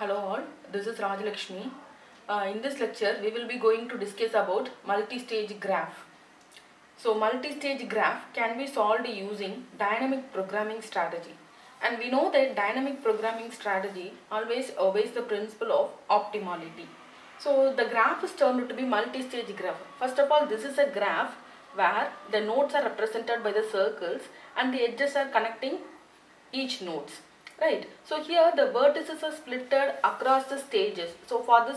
Hello all, this is Rajalakshmi. In this lecture, we will be going to discuss about multi-stage graph. So, multi-stage graph can be solved using dynamic programming strategy. And we know that dynamic programming strategy always obeys the principle of optimality. So, the graph is termed to be multi-stage graph. First of all, this is a graph where the nodes are represented by the circles and the edges are connecting each nodes. Right. So here the vertices are splitted across the stages. So for this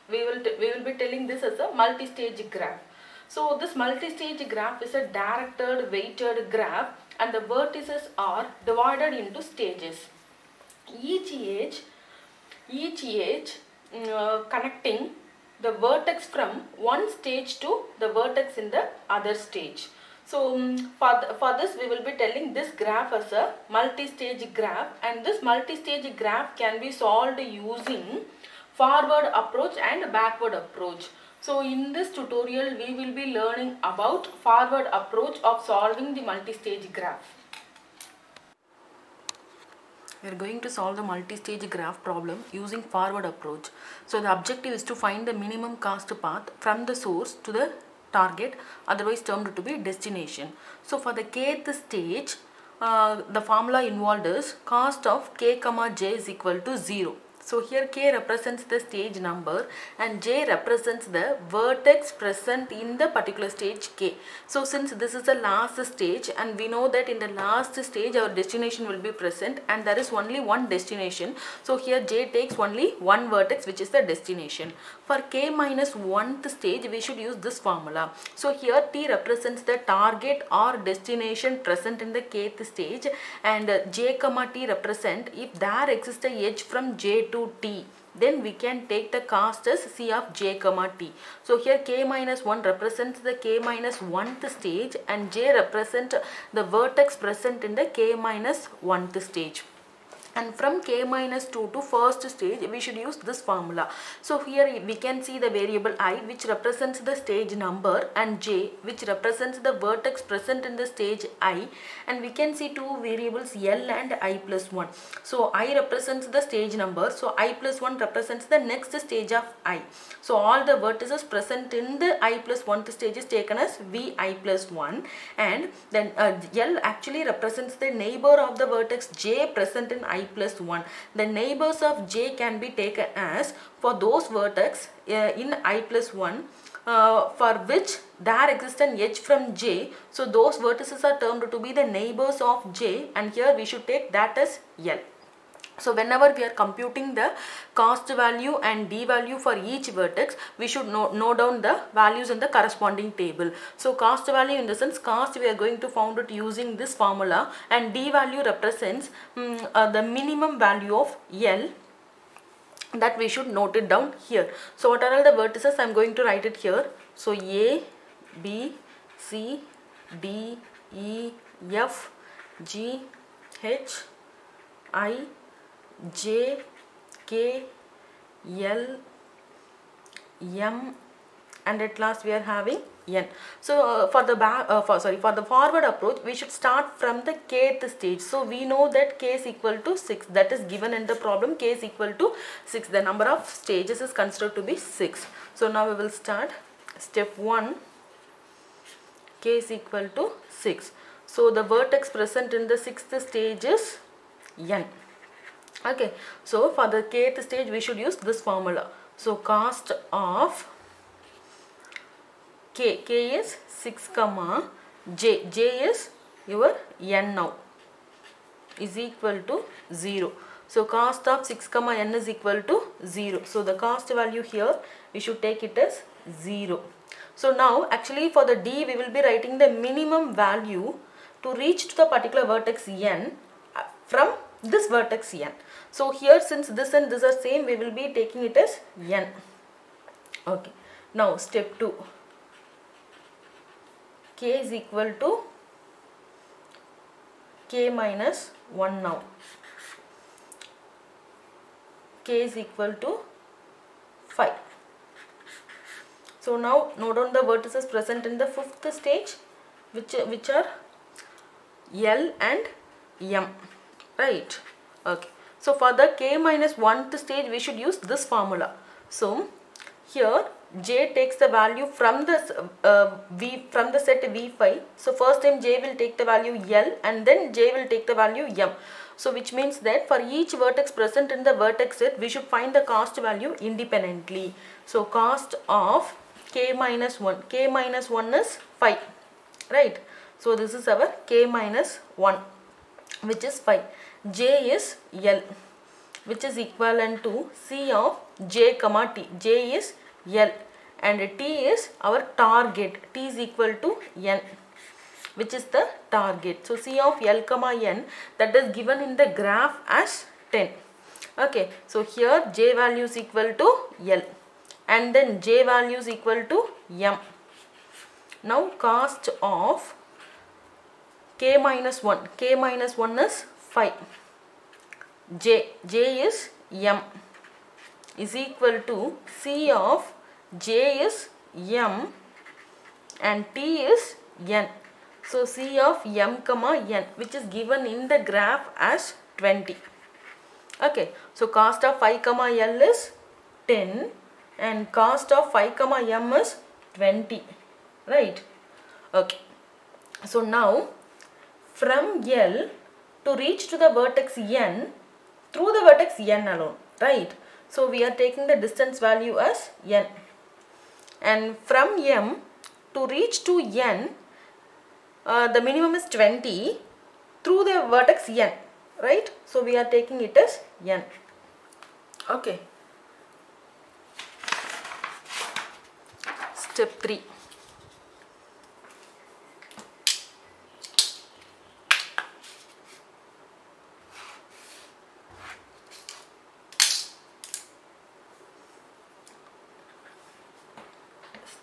we will be telling this as a multi-stage graph. So this multi-stage graph is a directed weighted graph and the vertices are divided into stages. Each edge connecting the vertex from one stage to the vertex in the other stage. So for this we will be telling this graph as a multi-stage graph, and this multi-stage graph can be solved using forward approach and backward approach. So in this tutorial we will be learning about forward approach of solving the multi-stage graph. We are going to solve the multi-stage graph problem using forward approach. So the objective is to find the minimum cost path from the source to the target, otherwise termed to be destination. So for the kth stage, the formula involved is cost of k comma j is equal to 0. So here k represents the stage number and j represents the vertex present in the particular stage k. So since this is the last stage and we know that in the last stage our destination will be present and there is only one destination. So here j takes only one vertex, which is the destination. For k minus 1th stage we should use this formula. So here t represents the target or destination present in the kth stage and j comma t represent if there exists a edge from j to t, then we can take the cost as c of j comma t. So here k minus 1 represents the k minus 1th stage and j represent the vertex present in the k minus 1th stage. And from k minus 2 to first stage we should use this formula. So here we can see the variable I, which represents the stage number, and j, which represents the vertex present in the stage I, and we can see two variables L and I plus 1. So I represents the stage number, so I plus 1 represents the next stage of I. So all the vertices present in the I plus 1th stage is taken as Vi plus 1, and then L actually represents the neighbor of the vertex j present in I plus 1. The neighbors of j can be taken as for those vertex in I plus 1 for which there exists an edge from j. So those vertices are termed to be the neighbors of j, and here we should take that as L. So whenever we are computing the cost value and d value for each vertex, we should note down the values in the corresponding table. So cost value, in the sense cost, we are going to found it using this formula, and d value represents the minimum value of L, that we should note it down here. So what are all the vertices? I am going to write it here. So A, B, C, D, E, F, G, H, I, J, K, L, M, and at last we are having N. So for the forward approach we should start from the kth stage. So we know that k is equal to 6, that is given in the problem. K is equal to 6, the number of stages is considered to be 6. So now we will start step 1. K is equal to 6. So the vertex present in the 6th stage is N. Okay, so for the kth stage we should use this formula. So cost of k is 6 comma j is your n now, is equal to 0. So cost of 6 comma n is equal to 0. So the cost value here we should take it as 0. So now actually for the d we will be writing the minimum value to reach to the particular vertex n from this vertex n. So here since this and this are same, we will be taking it as n. Okay. Now step 2. K is equal to k minus 1 now. K is equal to 5. So now note down the vertices present in the 5th stage, which are L and M. Right. Okay. So for the k minus 1th stage we should use this formula. So here j takes the value from the set v5. So first time j will take the value L and then j will take the value M. So which means that for each vertex present in the vertex set we should find the cost value independently. So cost of k minus 1 is 5, right? So this is our k minus 1, which is 5. J is L, which is equivalent to C of j comma t. J is L and t is our target. T is equal to n, which is the target. So C of L comma n, that is given in the graph as 10. Okay, so here j value is equal to L and then j value is equal to M. Now cost of k minus 1 is 5. J is M is equal to C of j is M and t is n. So C of M comma n, which is given in the graph as 20. Okay, so cost of 5 comma L is 10 and cost of 5 comma M is 20, right? Okay, so now from L to reach to the vertex n through the vertex n alone, right? So we are taking the distance value as n, and from M to reach to n the minimum is 20 through the vertex n, right? So we are taking it as n. Okay. Step 3.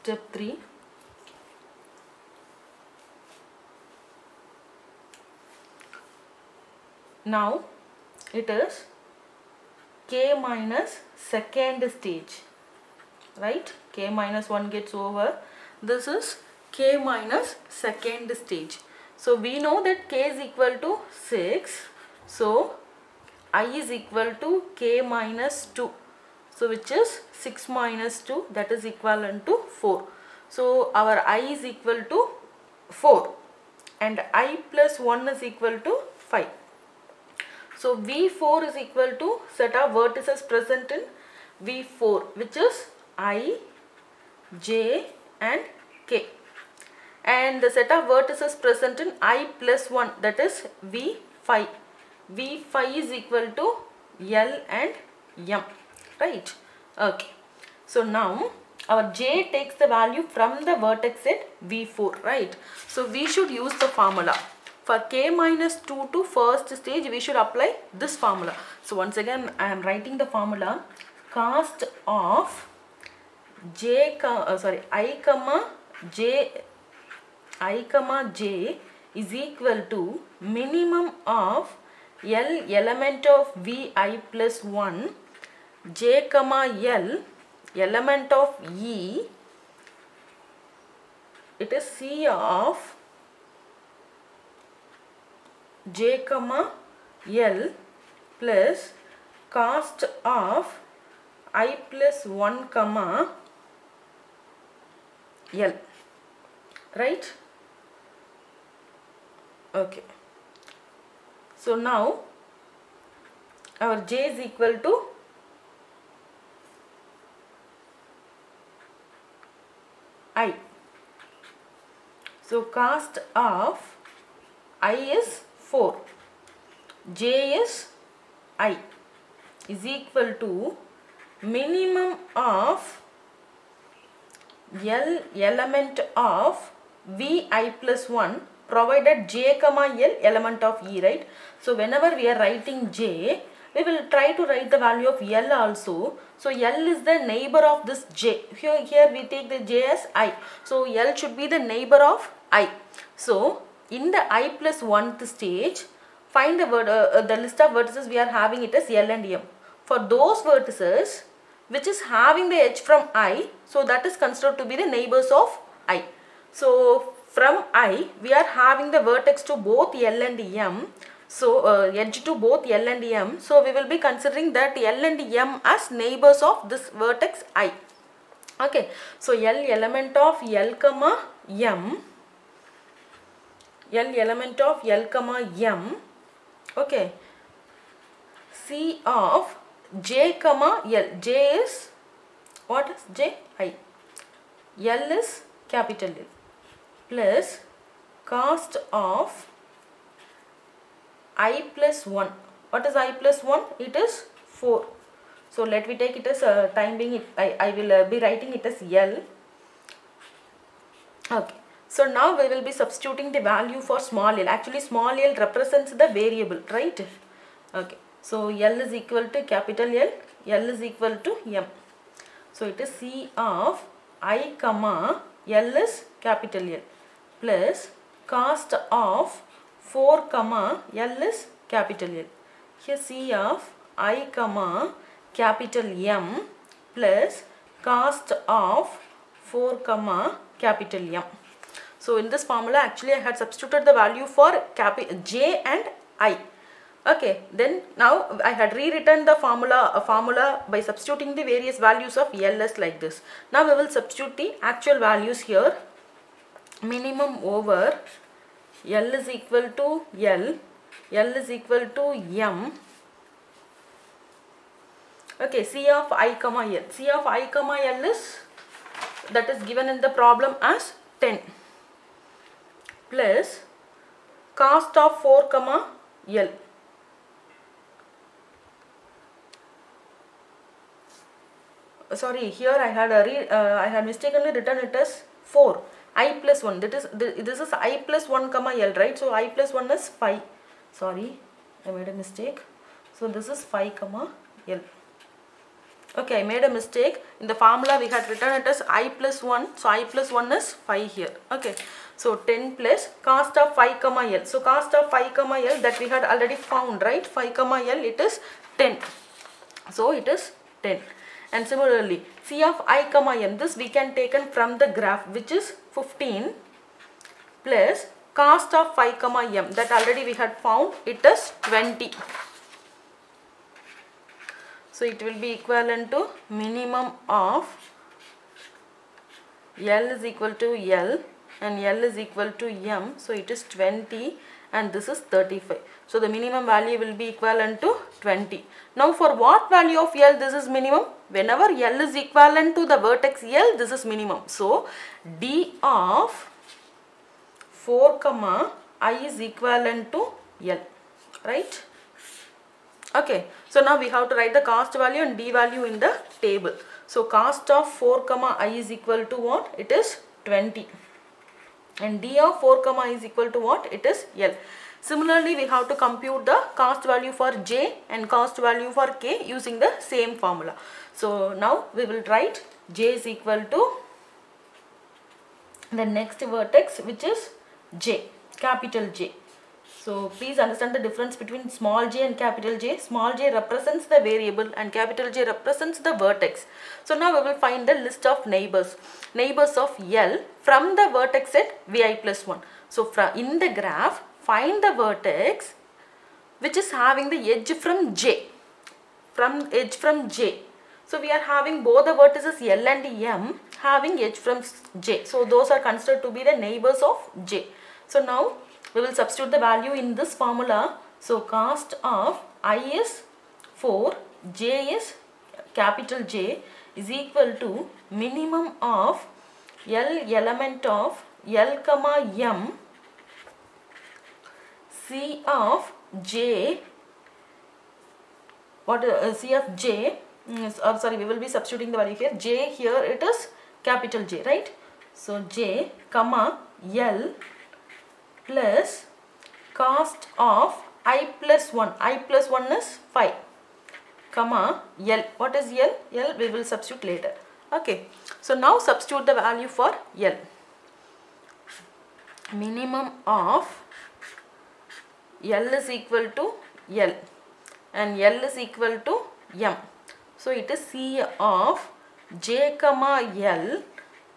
Step 3. Now it is k minus second stage, right? K minus 1 gets over. This is k minus second stage. So we know that k is equal to 6. So I is equal to k minus 2. So which is 6 minus 2, that is equivalent to 4. So our I is equal to 4 and I plus 1 is equal to 5. So V4 is equal to set of vertices present in V4, which is I, J and K, and the set of vertices present in I plus 1, that is V5. V5 is equal to L and M, right? Okay, so now our J takes the value from the vertex at V4, right? So we should use the formula. For k minus 2 to first stage, we should apply this formula. So once again, I am writing the formula. Cost of I comma j is equal to minimum of L element of Vi plus 1, j comma L element of E, it is C of j comma L plus cost of I plus 1 comma L, right? Okay, so now our j is equal to I. So cost of I is 4, j is I, is equal to minimum of L element of Vi plus 1 provided j comma L element of E, right? So whenever we are writing j, we will try to write the value of L also. So L is the neighbor of this j. Here we take the j as I. So L should be the neighbor of I. So in the I plus 1th stage, find the list of vertices we are having it as L and M. For those vertices which is having the edge from I, so that is considered to be the neighbors of I. So from I, we are having the vertex to both L and M. So edge to both L and M. So we will be considering that L and M as neighbors of this vertex I. Okay, so L element of L comma M, L element of L comma M, okay, C of J comma L, J is, what is J? I, L is capital L, plus cost of I plus 1, what is I plus 1? It is 4. So let me take it as time being, I will be writing it as L. Okay. So now we will be substituting the value for small l. Actually small l represents the variable, right? Okay. So L is equal to capital L, L is equal to M. So it is C of I comma L is capital L plus cost of 4 comma L is capital L. Here C of I comma capital M plus cost of 4 comma capital M. So in this formula actually I had substituted the value for J and I. Okay, then now I had rewritten the formula by substituting the various values of LS like this. Now we will substitute the actual values here. Minimum over L is equal to L, L is equal to M. Okay, C of I comma L. C of I comma L is, that is given in the problem as 10 plus cost of 4 comma L. Sorry, here I had mistakenly written it as 4. I plus 1. This is I plus 1 comma L, right? So I plus 1 is 5. Sorry, I made a mistake. So this is 5 comma L. Okay, I made a mistake. In the formula we had written it as I plus 1. So I plus 1 is 5 here. Okay. So 10 plus cost of 5 comma L. So cost of 5 comma L that we had already found, right? 5 comma L, it is 10. So it is 10. And similarly, C of I comma M, this we can taken from the graph, which is 15 plus cost of 5 comma M, that already we had found, it is 20. So it will be equivalent to minimum of L is equal to L and L is equal to M. So it is 20 and this is 35. So the minimum value will be equivalent to 20. Now for what value of L this is minimum? Whenever L is equivalent to the vertex L, this is minimum. So D of 4 comma I is equivalent to L, right? Okay, so now we have to write the cost value and D value in the table. So cost of 4 comma I is equal to what? It is 20. And D of 4 comma I is equal to what? It is L. Similarly, we have to compute the cost value for J and cost value for K using the same formula. So now we will write J is equal to the next vertex, which is J, capital J. So please understand the difference between small j and capital J. Small j represents the variable and capital J represents the vertex. So now we will find the list of neighbors of L from the vertex set Vi plus 1. So in the graph, find the vertex which is having the edge from J. So we are having both the vertices L and M having edge from J. So those are considered to be the neighbors of J. So now we will substitute the value in this formula. So cost of I is 4, J is capital J is equal to minimum of L element of L comma M C of J, C of J, sorry, we will be substituting the value here, J here it is capital J, right? So J comma L plus cost of I plus 1, I plus 1 is 5, comma L, what is L? L we will substitute later. Okay, so now substitute the value for L. Minimum of L is equal to L and L is equal to M. So it is C of J comma L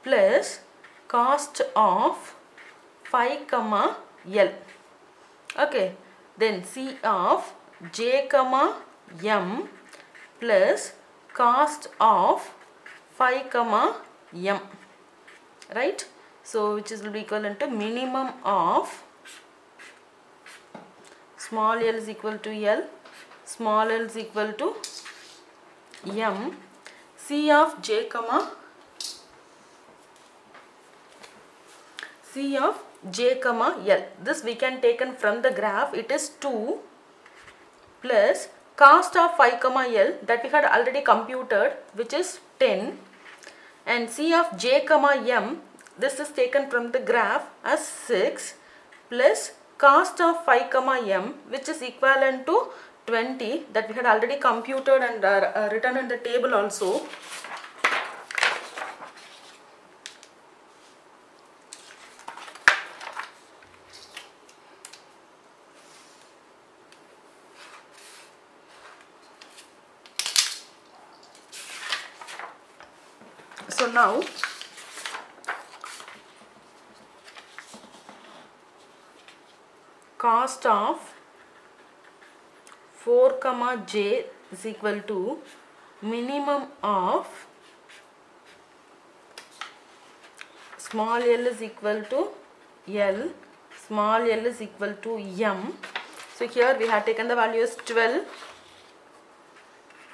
plus cost of 5 comma L. Okay, then C of j comma m plus cost of phi comma m, right? So which is will be equivalent to minimum of small l is equal to L, small l is equal to m, C of j comma L. This we can taken from the graph. It is 2 plus cost of phi comma L that we had already computed, which is 10, and C of j comma m, this is taken from the graph as 6 plus cost of phi comma m, which is equivalent to 20, that we had already computed and written in the table also. So now cost of 4 comma j is equal to minimum of small l is equal to L, small l is equal to m. So here we have taken the value as 12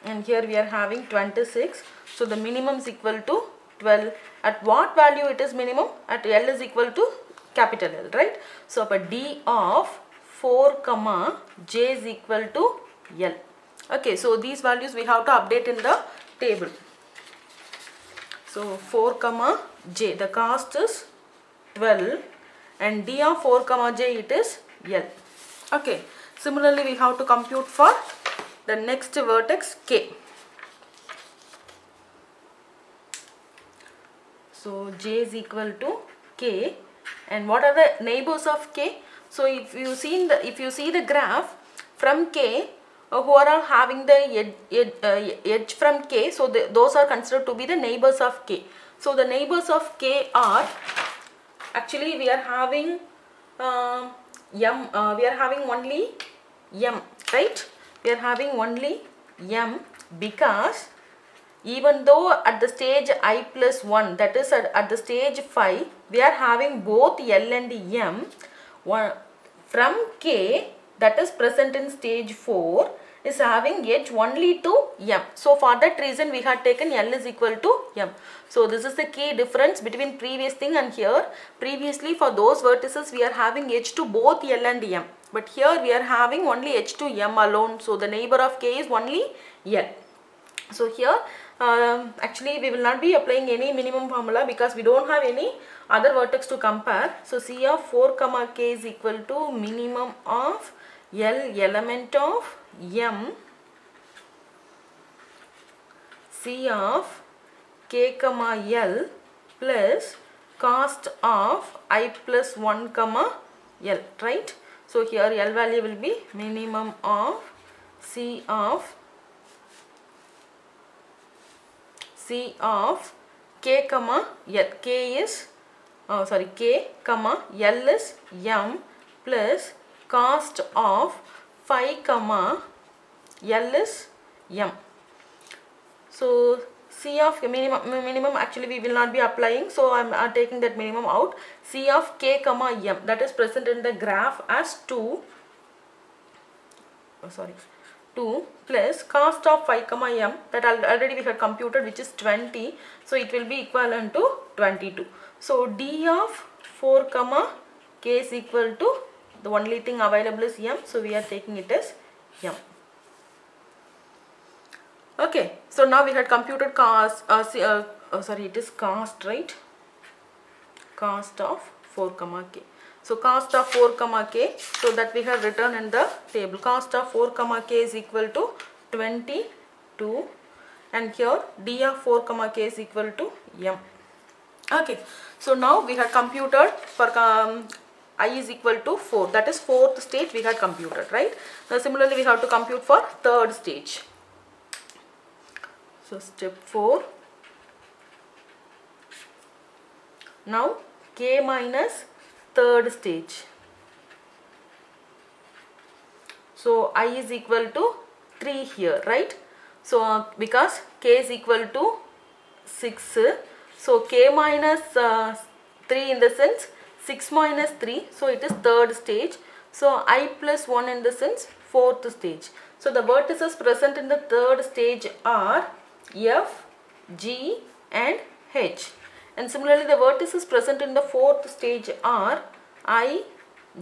and here we are having 26. So the minimum is equal to 12. At what value it is minimum? At L is equal to capital L, right? So D of 4 comma j is equal to L. Okay, so these values we have to update in the table. So 4 comma j, the cost is 12 and D of 4 comma j it is L. Okay, similarly we have to compute for the next vertex K. So j is equal to K, and what are the neighbors of K? So if you see the graph from K, who are all having the edge from K, so those are considered to be the neighbors of K. So the neighbors of K are, actually we are having we are having only m, right? We are having only m because even though at the stage I plus 1, that is at the stage 5, we are having both L and M. From K, that is present in stage 4, is having edge only to M. So for that reason we had taken L is equal to M. So this is the key difference between previous thing and here. Previously for those vertices we are having edge to both L and M. But here we are having only edge to M alone. So the neighbor of K is only L. So here actually we will not be applying any minimum formula because we don't have any other vertex to compare. So C of 4 comma K is equal to minimum of L element of M, C of K comma L plus cost of I plus 1 comma L, right? So here L value will be minimum of C of K comma L. K is K comma L is M plus cost of phi comma L is M. So C of minimum actually we will not be applying, so I am taking that minimum out. C of K comma M, that is present in the graph as 2 plus cost of phi comma m, that already we had computed, which is 20, so it will be equivalent to 22. So D of 4 comma K is equal to, the only thing available is M, so we are taking it as M. Okay, so now we had computed cost, it is cost, right? Cost of 4 comma K. So cost of 4 comma K, so that we have written in the table. Cost of 4 comma K is equal to 22 and here D of 4 comma K is equal to M. Okay, so now we have computed for I is equal to 4, that is fourth stage we had computed, right? Now similarly we have to compute for third stage. So step 4. Now K minus third stage. So I is equal to 3 here, right? So because k is equal to 6, so k minus 3 in the sense 6 minus 3, so it is third stage. So I plus 1 in the sense fourth stage. So the vertices present in the third stage are F, G and H. And similarly the vertices present in the fourth stage are I,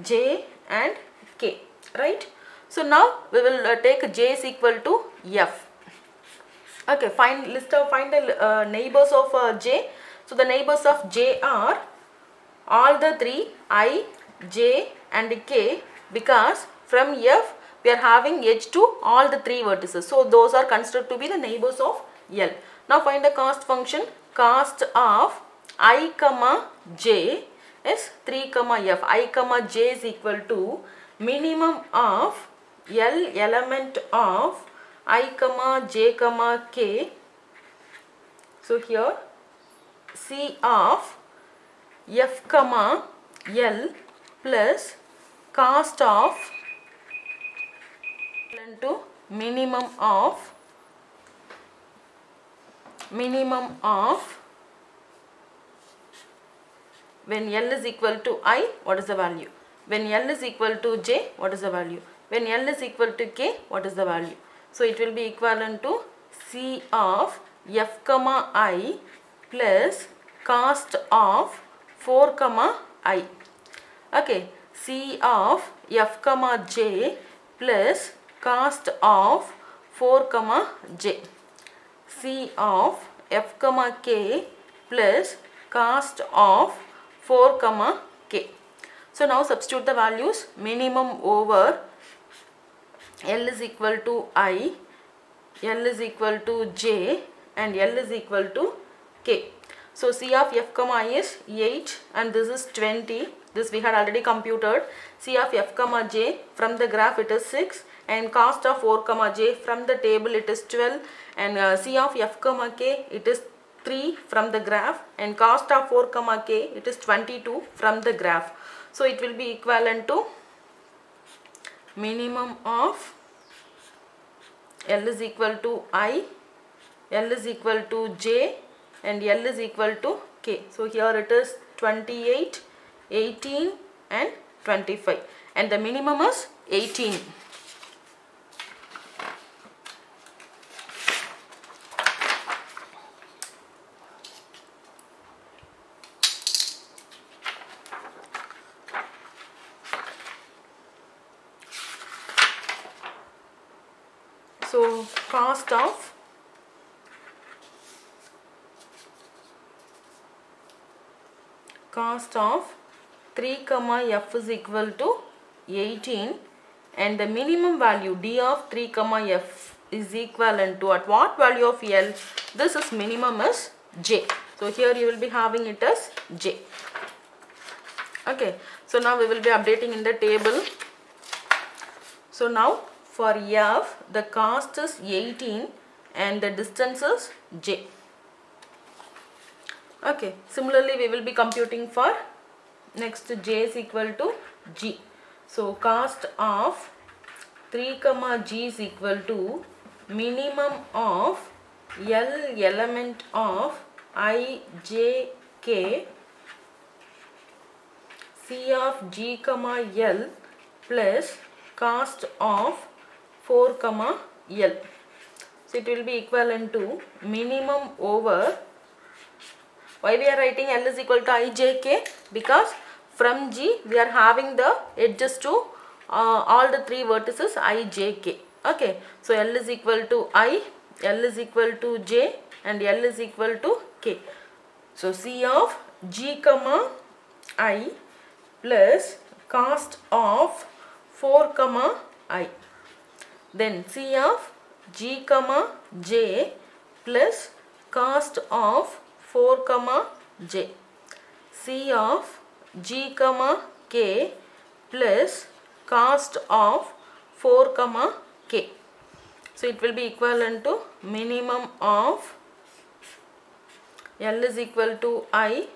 J and K, right? So now we will take J is equal to F. Okay, find the neighbors of J. So the neighbors of J are all the three I, J and K, because from F we are having edge to all the three vertices. So those are considered to be the neighbors of L. Now find the cost function. Cost of I comma J is 3 comma F. I comma J is equal to minimum of L element of I comma J comma K. So here C of F comma L plus cost of into minimum of when L is equal to I, what is the value? When L is equal to J, what is the value? When L is equal to K, what is the value? So it will be equivalent to C of F comma I plus cost of 4 comma I. Okay, C of F comma J plus cost of 4 comma J. C of F comma K plus cost of 4 comma K. So now substitute the values. Minimum over L is equal to I, L is equal to J and L is equal to K. So C of F comma I is 8 and this is 20. This we had already computed. C of F comma J, from the graph it is 6 and cost of 4 comma J, from the table it is 12, and C of F comma K it is 3 from the graph, and cost of 4 comma K it is 22 from the graph. So it will be equivalent to minimum of L is equal to I, L is equal to J and L is equal to K. So here it is 28, 18 and 25, and the minimum is 18. So cost of cost of 3 comma F is equal to 18, and the minimum value D of 3 comma F is equivalent to, at what value of L? This is minimum is J. So here you will be having it as J. Okay, so now we will be updating in the table. So now for F the cost is 18 and the distance is J. Okay, similarly we will be computing for next J is equal to G. So cost of 3 comma G is equal to minimum of L element of I, J, K, C of G comma L plus cost of 4 comma L. So it will be equivalent to minimum over, why we are writing L is equal to I, J, K? Because from G we are having the edges to all the three vertices I, J, K. Okay, so L is equal to I, L is equal to J and L is equal to K. So C of G comma I plus cost of 4 comma I. Then C of G comma J plus cost of 4 comma J. C of G comma K plus cost of 4 comma K. So it will be equivalent to minimum of L is equal to I,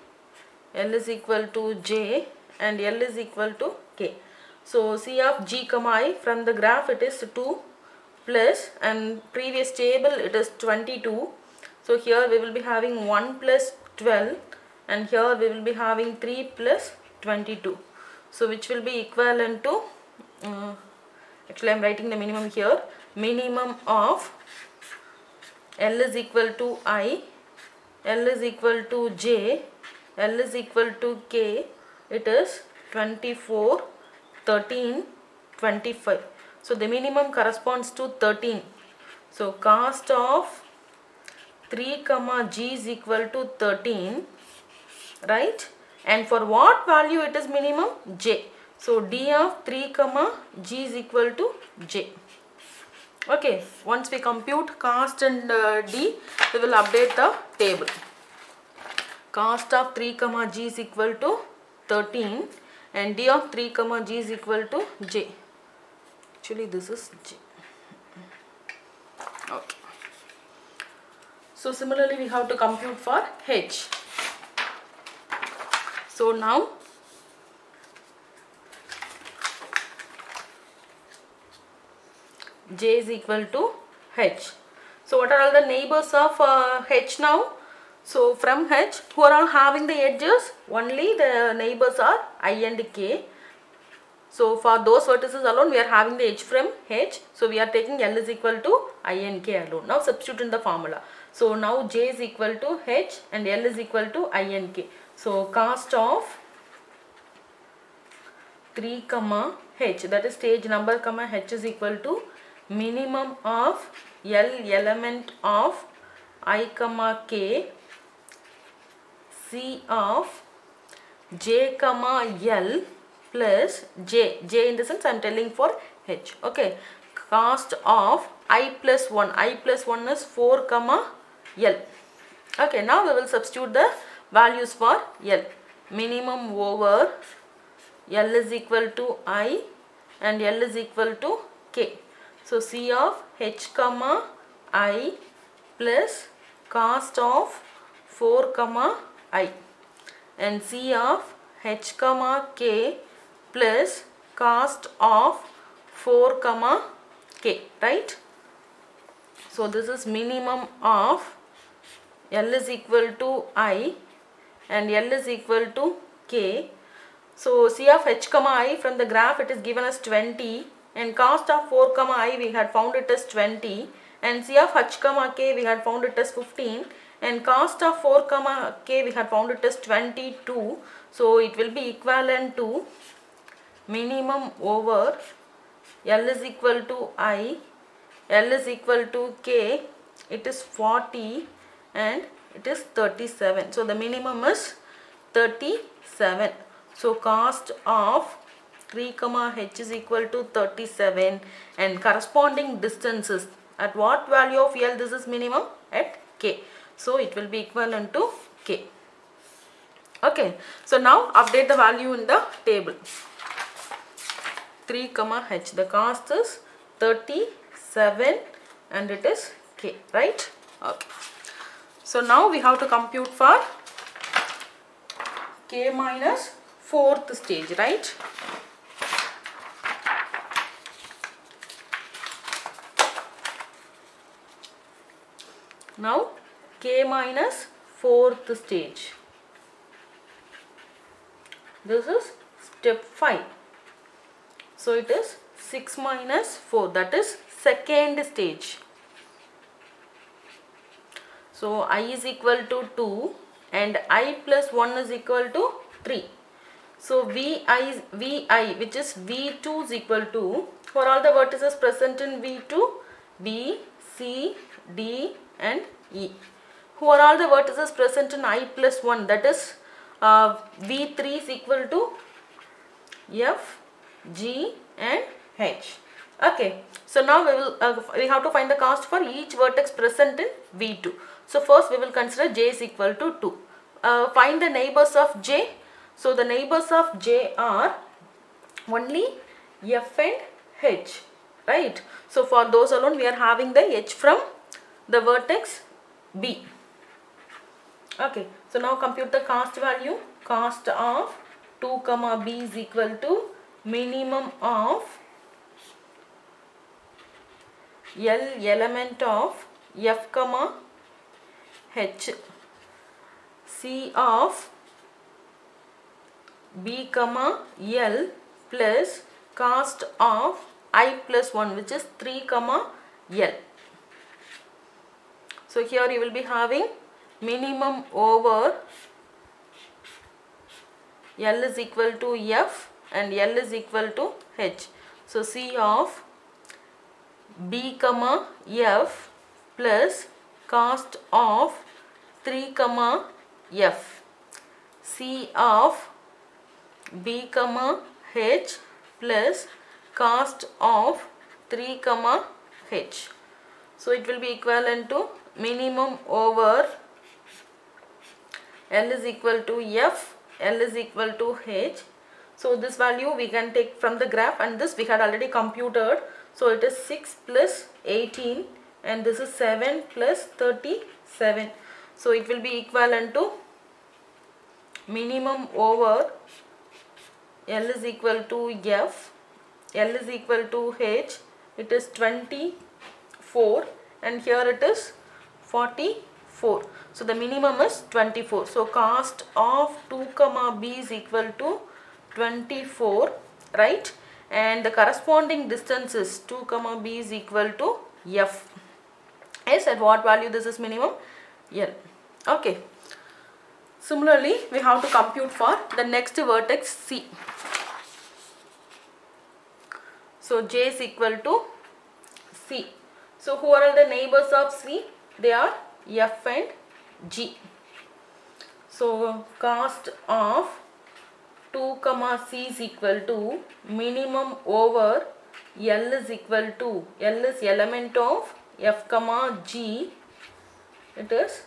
L is equal to J and L is equal to K. So C of G comma I, from the graph it is 2 plus, and previous table it is 22. So here we will be having 1 plus 12, and here we will be having 3 plus 22. So which will be equivalent to, actually I am writing the minimum here, minimum of L is equal to I, L is equal to J, L is equal to K, it is 24, 13, 25. So the minimum corresponds to 13. So cost of 3 comma G is equal to 13, right? And for what value it is minimum? J. So D of 3 comma G is equal to J. Okay, once we compute cost and D, we will update the table. Cost of 3 comma G is equal to 13, and D of 3 comma G is equal to J. Actually this is J. Okay. So similarly we have to compute for H. So now J is equal to H. So what are all the neighbors of H now? So from H, who are all having the edges? Only the neighbors are I and K. So for those vertices alone we are having the edge from H. So we are taking L is equal to I and K alone. Now substitute in the formula. So now J is equal to H and L is equal to I and K. So cost of 3 comma H, that is stage number comma H, is equal to minimum of L element of I comma K, C of J comma L plus J in the sense I am telling for H. Okay, cost of I plus 1 is 4 comma L. Okay, now we will substitute the values for L. Minimum over L is equal to I and L is equal to K. So C of H comma I plus cost of 4 comma I, and C of H comma K plus cost of 4 comma K, right? So this is minimum of L is equal to I and L is equal to K. So C of H comma I, from the graph it is given as 20, and cost of 4 comma I we had found it as 20, and C of H comma K we had found it as 15, and cost of 4 comma K we had found it as 22. So it will be equivalent to minimum over L is equal to I, L is equal to K, it is 40 and it is 37. So the minimum is 37. So cost of 3 comma H is equal to 37, and corresponding distances at what value of L this is minimum? At K. So it will be equivalent to K. Okay, so now update the value in the table. 3 comma H, the cost is 37 and it is K, right? Okay. So now we have to compute for K minus 4th stage, right? Now K minus 4th stage. This is step 5. So it is 6 minus 4, that is second stage. So I is equal to 2 and I plus 1 is equal to 3. So Vi which is V2 is equal to, for all the vertices present in V2, B, C, D and E. Who are all the vertices present in I plus 1, that is V3 is equal to F, G and H. Okay, so now we have to find the cost for each vertex present in V2. So first we will consider J is equal to 2. Find the neighbors of J. So the neighbors of J are only F and H, right? So for those alone we are having the H from the vertex B. Okay, so now compute the cost value. Cost of 2 comma B is equal to minimum of L element of F comma H, C of B comma L plus cost of I plus 1, which is 3 comma L. So here you will be having minimum over L is equal to F and L is equal to H. So C of B comma F plus cost of 3 comma F, C of B comma H plus cost of 3 comma H. So it will be equivalent to minimum over L is equal to F, L is equal to H. So this value we can take from the graph, and this we had already computed. So it is 6 plus 18 and this is 7 plus 37. So it will be equivalent to minimum over L is equal to F, L is equal to H, it is 24 and here it is 44. So the minimum is 24. So cost of 2 comma B is equal to 24, right? And the corresponding distance is 2 comma B is equal to F. Yes, at what value this is minimum? L. Okay. Similarly, we have to compute for the next vertex C. So J is equal to C. So who are all the neighbors of C? They are F and G. So cost of 2 comma C is equal to minimum over L is equal to, L is element of F comma G, it is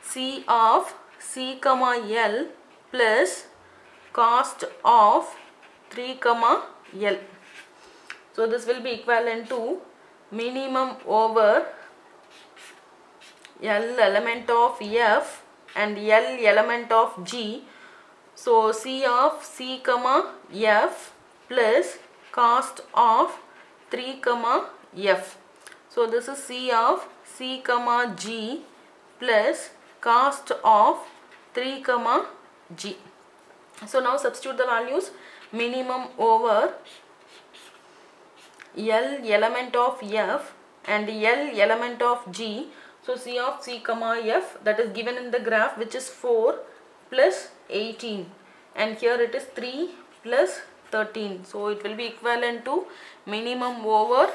C of C comma L plus cost of 3 comma L. So this will be equivalent to minimum over L element of F and L element of G. So C of C comma F plus cost of 3 comma F. So this is C of C comma G plus cost of 3 comma G. So now substitute the values. Minimum over L element of F and L element of G. So C of C comma F, that is given in the graph, which is 4 plus 18 and here it is 3 plus 13. So it will be equivalent to minimum over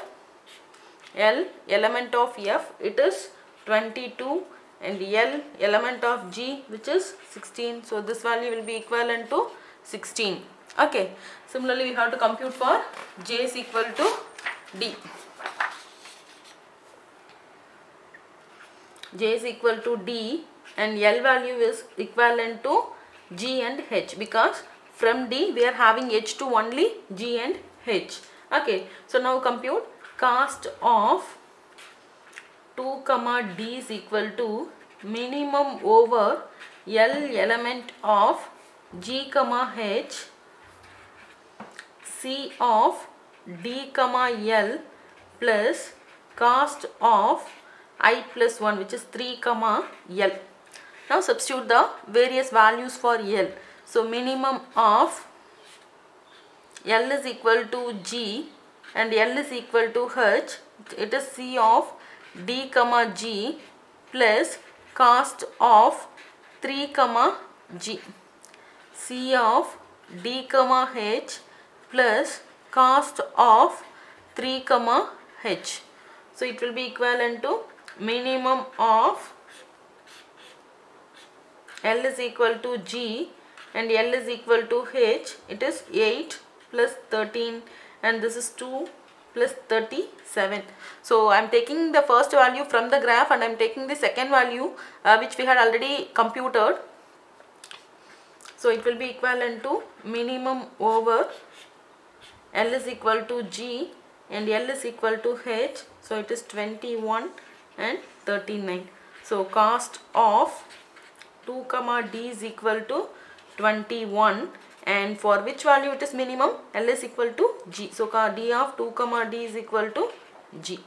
L element of F, it is 22 and L element of G, which is 16. So this value will be equivalent to 16. Okay. Similarly, we have to compute for J is equal to D. J is equal to D and L value is equivalent to G and H, because from D we are having H to only G and H. Okay. So now compute cost of 2 comma D is equal to minimum over L element of G comma H, C of D comma L plus cost of I plus 1, which is 3 comma L. Now substitute the various values for L. So minimum of L is equal to G and L is equal to H. It is C of D comma G plus cost of 3 comma G. C of D comma H plus cost of 3 comma H. So it will be equivalent to minimum of L is equal to G and L is equal to H. It is 8 plus 13 and this is 2 plus 37. So I am taking the first value from the graph and I am taking the second value which we had already computed. So it will be equivalent to minimum over L is equal to G and L is equal to H. So it is 21 and 39. So cost of 2 comma D is equal to 21 and for which value it is minimum? L is equal to G. So D of 2 comma D is equal to G.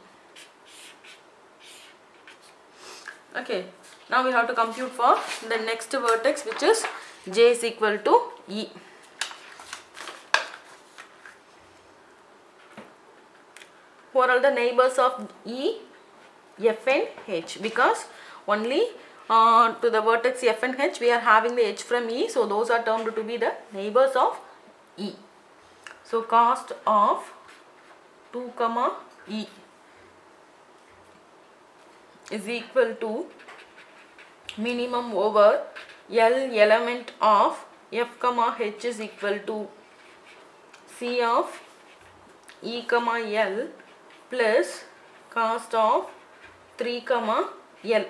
Okay, now we have to compute for the next vertex, which is J is equal to E. Who are all the neighbors of E, F and H? Because only to the vertex F and H we are having the H from E, so those are termed to be the neighbors of E. So cost of 2 comma E is equal to minimum over L element of F comma H is equal to C of E comma L plus cost of 3 comma L.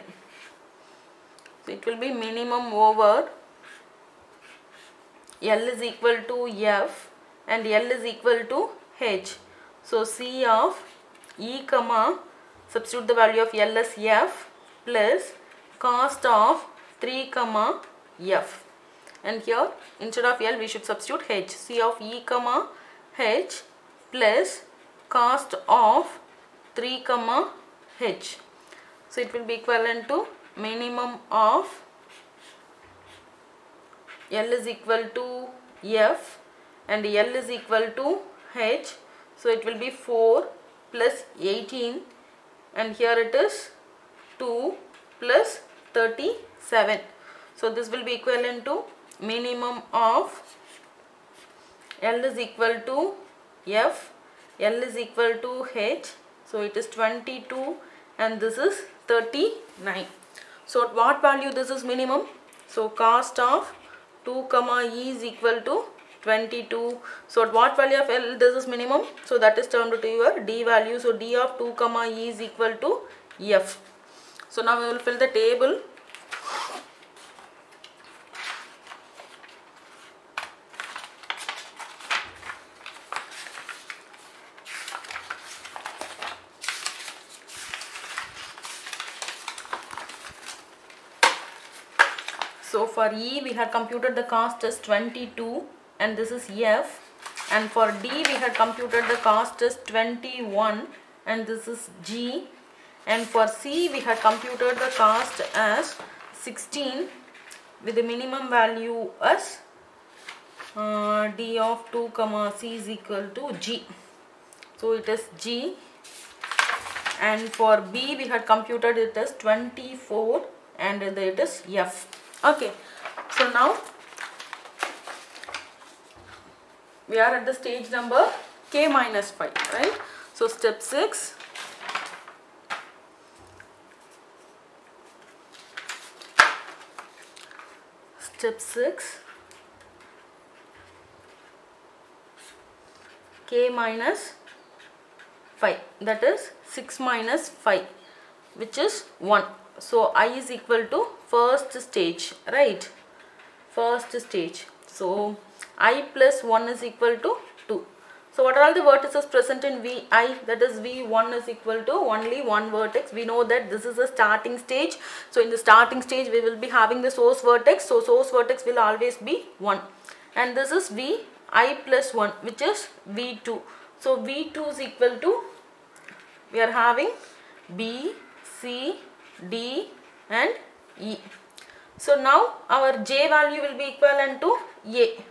So it will be minimum over L is equal to F and L is equal to H. So C of E comma, substitute the value of L as F plus cost of 3 comma F, and here instead of L we should substitute H. C of E comma H plus cost of 3 comma H. So it will be equivalent to minimum of L is equal to F and L is equal to H. So it will be 4 plus 18 and here it is 2 plus 37. So this will be equivalent to minimum of L is equal to F, L is equal to H. So it is 22 and this is 39. So at what value this is minimum? So cost of 2 comma E is equal to 22. So at what value of L this is minimum? So that is termed to your D value. So D of 2 comma E is equal to F. So now we will fill the table. So for E we had computed the cost as 22 and this is F, and for D we had computed the cost as 21 and this is G, and for C we had computed the cost as 16 with the minimum value as D of 2 comma C is equal to G. So it is G, and for B we had computed it as 24 and it is F. Okay, so now we are at the stage number K minus 5, right? So step 6. Step 6, K minus 5, that is 6 minus 5, which is 1. So I is equal to first stage, right? First stage. So I plus 1 is equal to 2. So what are all the vertices present in Vi? That is V1 is equal to only one vertex. We know that this is a starting stage. So in the starting stage we will be having the source vertex. So source vertex will always be 1. And this is Vi plus 1, which is V2. So V2 is equal to, we are having B, C, D and E. So now our J value will be equivalent to A,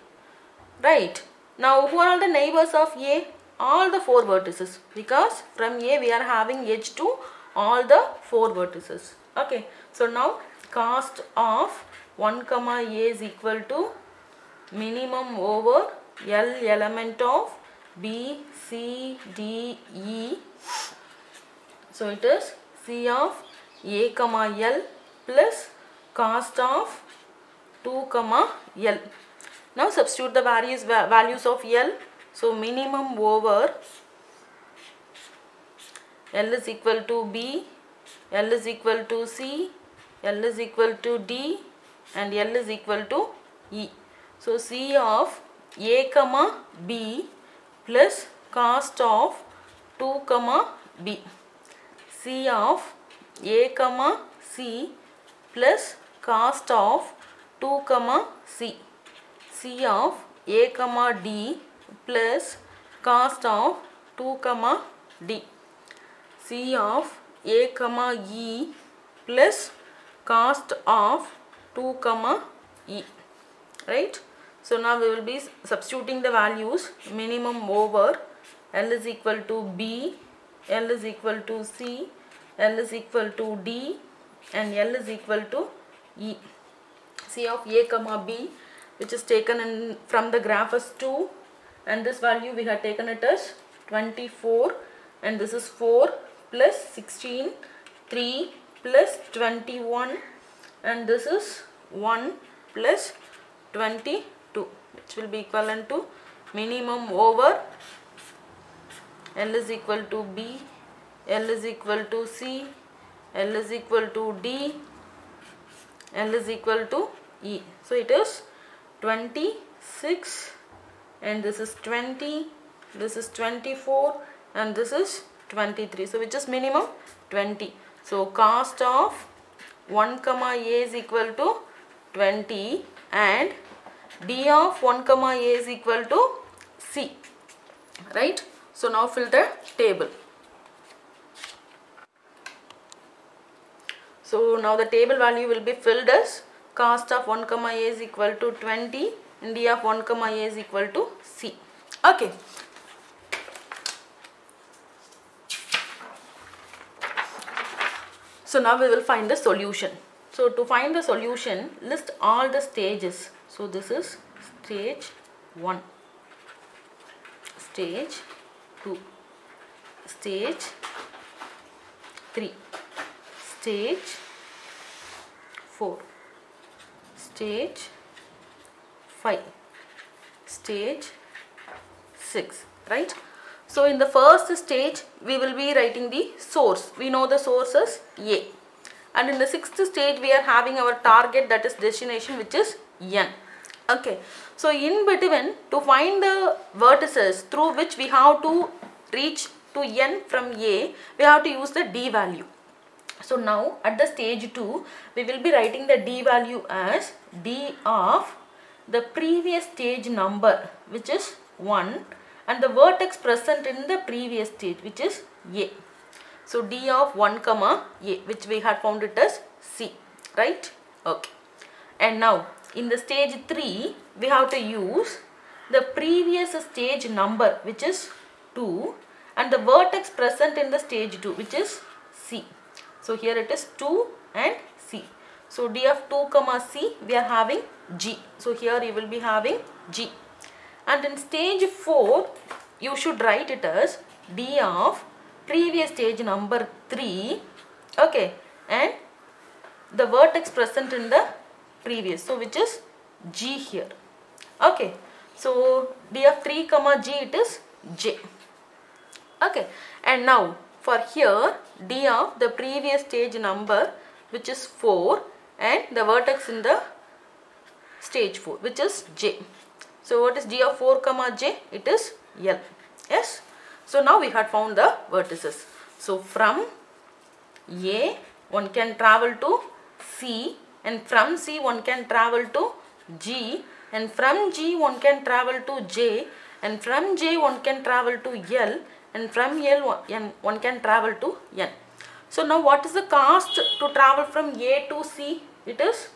right? Now who are all the neighbors of A? All the 4 vertices, because from A we are having edge to all the 4 vertices. Okay, so now cost of 1 comma A is equal to minimum over L element of B, C, D, E. So it is C of A comma L plus cost of 2 comma L. Now substitute the various values of L. So minimum over L is equal to B, L is equal to C, L is equal to D and L is equal to E. So C of A comma B plus cost of 2 comma B. C of A comma C plus cost of 2 comma C. C of A comma D plus cost of 2 comma D. C of A comma E plus cost of 2 comma E, right? So now we will be substituting the values. Minimum over L is equal to B, L is equal to C, L is equal to D, and L is equal to E. C of A comma B, which is taken in from the graph as 2, and this value we have taken it as 24, and this is 4 plus 16, 3 plus 21, and this is 1 plus 22, which will be equivalent to minimum over L is equal to B, L is equal to C, L is equal to D, L is equal to E. So it is 26, and this is 20, this is 24, and this is 23. So which is minimum? 20. So cost of 1 comma A is equal to 20, and D of 1 comma A is equal to C, right? So now fill the table. So now the table value will be filled as cost of 1 comma A is equal to 20, and D of 1 comma A is equal to C. Okay. So now we will find the solution. So to find the solution, list all the stages. So this is stage 1, stage 2, stage 3, stage 4, stage 5, stage 6, right? So in the first stage we will be writing the source. We know the source is A, and in the sixth stage we are having our target, that is destination, which is N. Okay, so in between, to find the vertices through which we have to reach to N from A, we have to use the D value. So now at the stage 2 we will be writing the D value as D of the previous stage number, which is 1, and the vertex present in the previous stage, which is A. So D of 1 comma A, which we had found it as C, right? Okay. And now in the stage 3 we have to use the previous stage number, which is 2, and the vertex present in the stage 2, which is C. So here it is 2 and C. So D of 2 comma C, we are having G. So here you will be having G. And in stage 4 you should write it as D of previous stage number 3, okay, and the vertex present in the previous, so which is G here. Okay, so D of 3 comma G, it is J. Okay, and now for here D of the previous stage number, which is 4, and the vertex in the stage 4, which is J. So what is D of 4 comma J? It is L. Yes. So now we had found the vertices. So from A one can travel to C, and from C one can travel to G, and from G one can travel to J, and from J one can travel to L, and from L one can travel to N. So now what is the cost to travel from A to C? It is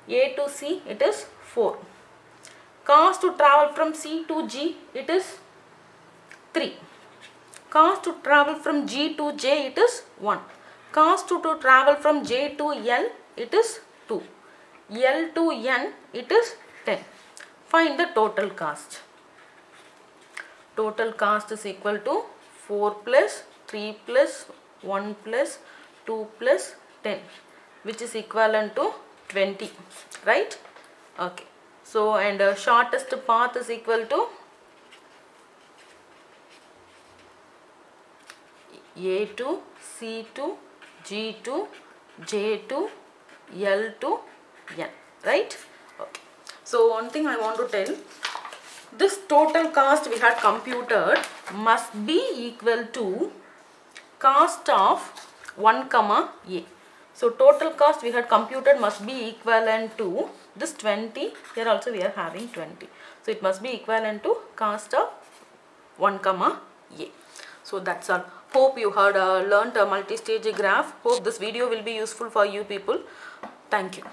A to C, it is 4. Cost to travel from C to G, it is 3. Cost to travel from G to J, it is 1. Cost to travel from J to L, it is 2. L to N, it is 10. Find the total cost. Total cost is equal to 4 plus 3 plus 1 plus 2 plus 10, which is equivalent to 20, right? Okay. So and shortest path is equal to A to C to G to J to L to N, right? Okay. So one thing I want to tell, this total cost we had computed must be equal to cost of 1 comma A. So total cost we had computed must be equivalent to this 20, here also we are having 20. So it must be equivalent to cost of 1 comma a. So that's all. Hope you had learnt a multi-stage graph. Hope this video will be useful for you people. Thank you.